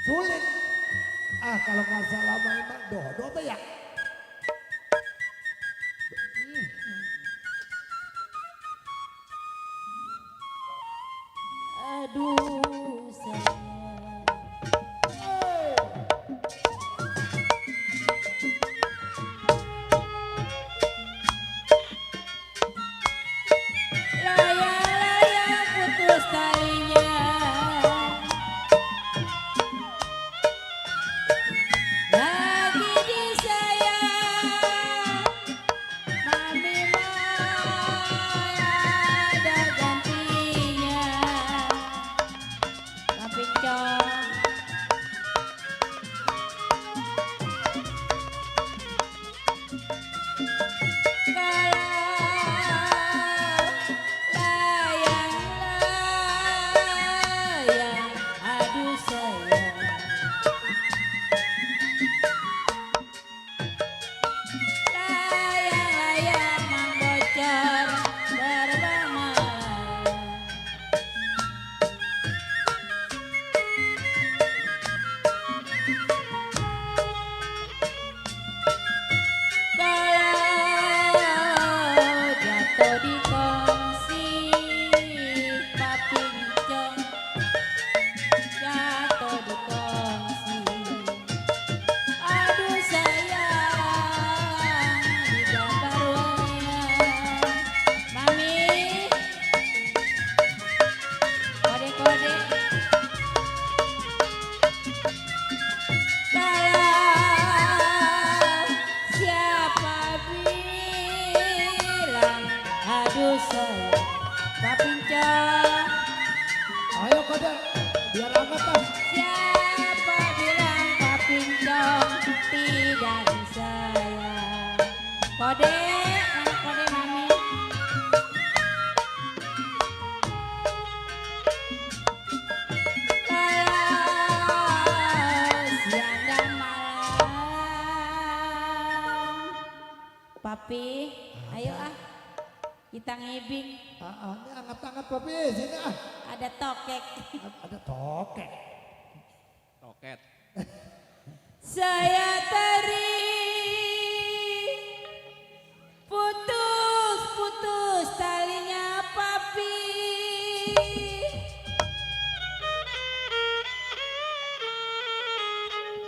Sulit. Ah kalau nggak salah mah emang dodo apa ya? Aduh sayang. Layang-layang putus talinya, lagi disayang mami mah ada gantinya. Tapi cong layang-layang, aduh sayang. Layang-layang mang bocor terbang melayang. Kalau jatuh di kongsi papincong, jatuh di kongsi, aduh sayang di gambar wayang. Mami kode-kode. Kalau siapa bilang aduh sayang papincong, Ayo kode biar hangat ah. siapa bilang papincong tidak disayang. Kode mana kode mami? Kalau siang dan malam, papi ayo ah kita ngibing, Ini hangat-hangat papi sini ah. ada tokek. Ada tokek. Toket. Saya teri putus-putus talinya papi.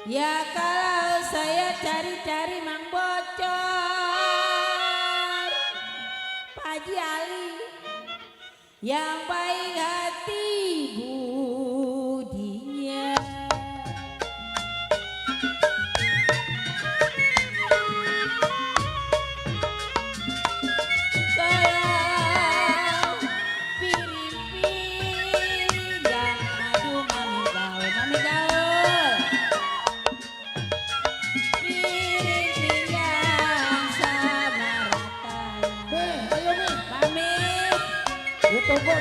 Ya kalau saya cari-cari mang bocor, Pak Haji Ali yang baik hati budinya. Kalau piring-pinggang, aduh mami gaul, mami gaul. Piring-pinggang sama ratanya. Ayo Mi. Mami, Ditunggu.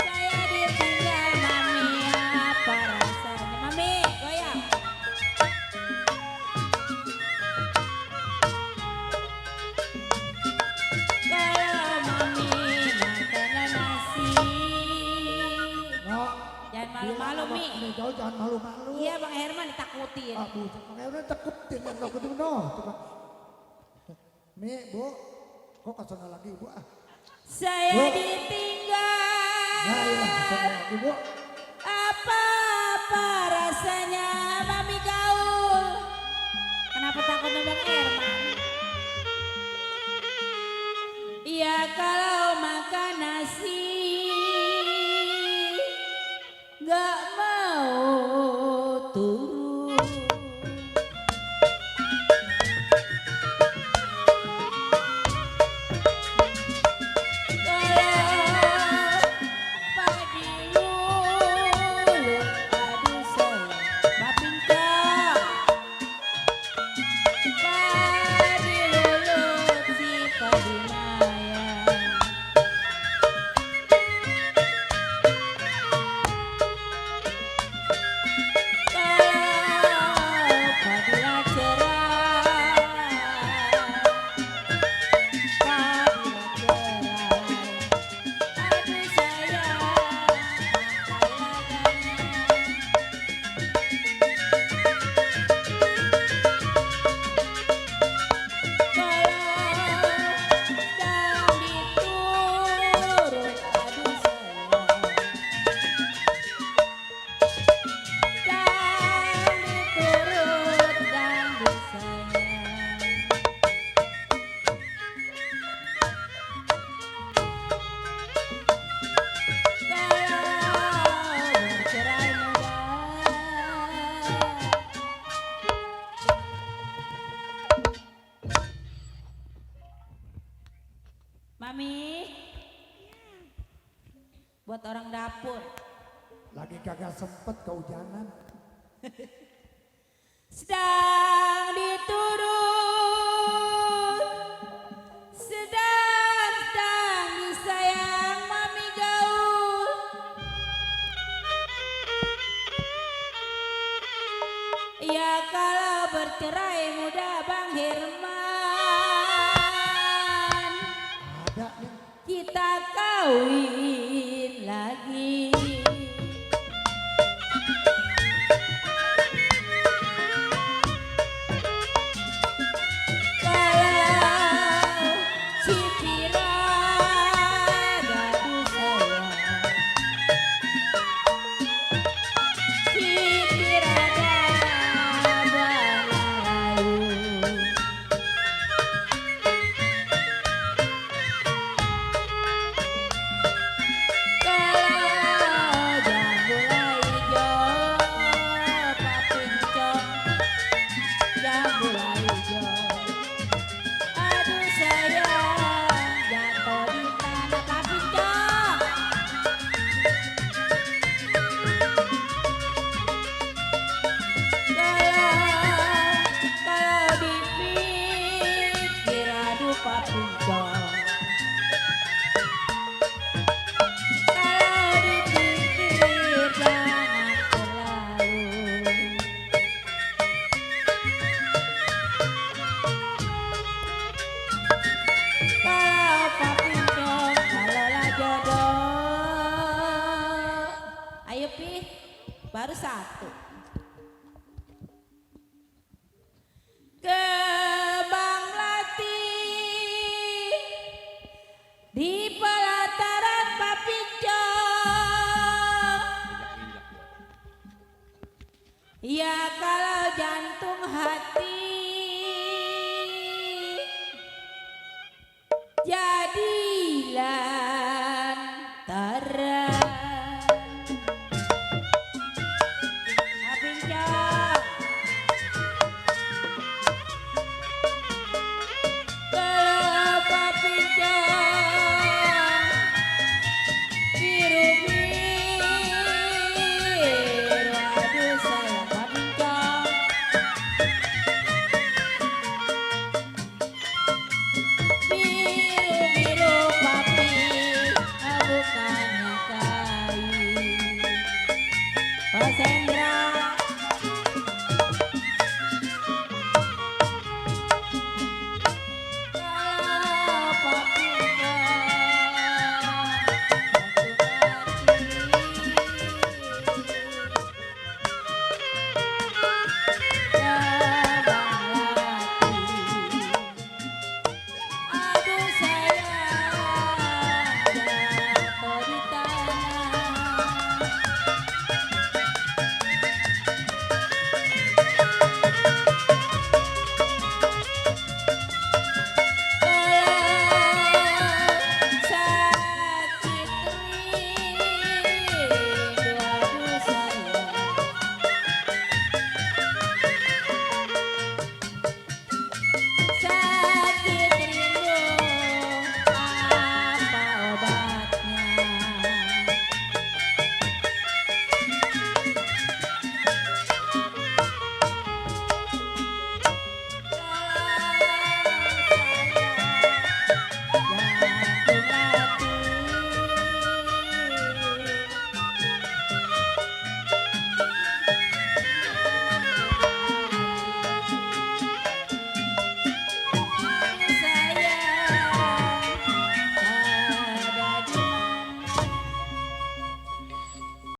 saya ditinggal mami, apa rasanya? Mami, goyang. Kalau mami makan nasi, Nah, jangan malu-malu Mi. Nih kau jangan malu-malu. Iya Bang Herman ditakutin. Ah, Bu, makanya udah takutin yang kau ketemu no. Coba. Mi, Bu, kok kesana lagi Bu ah. Saya Bu. ditinggal. Nah, iya, kesana lagi Bu. Apa rasanya mami gaul? Kenapa takut sama Bang Herman? Iya kalau makan nasi gak mau turun. Kalau dapur. Lagi kagak sempet kehujanan. Sedang diturut, sedang disayang mami gaul. Ya kalau bercerai muda Bang Herman, Ada nih. kita kawin lagi. Kalau si Pira gaduh sayang, si Pira balayu. Kalau jambul ijo papincong, jambul ijo. Aduh sayang jatuh di tanah papincong. Kalau dipikir aduh papincong. Kalau dipikir jangan terlalu. Kalau papincong kalau lah jodoh. Ayo Pi, baru satu. Kembang melati di pelataran papincong. Ya kalau jantung hati jadi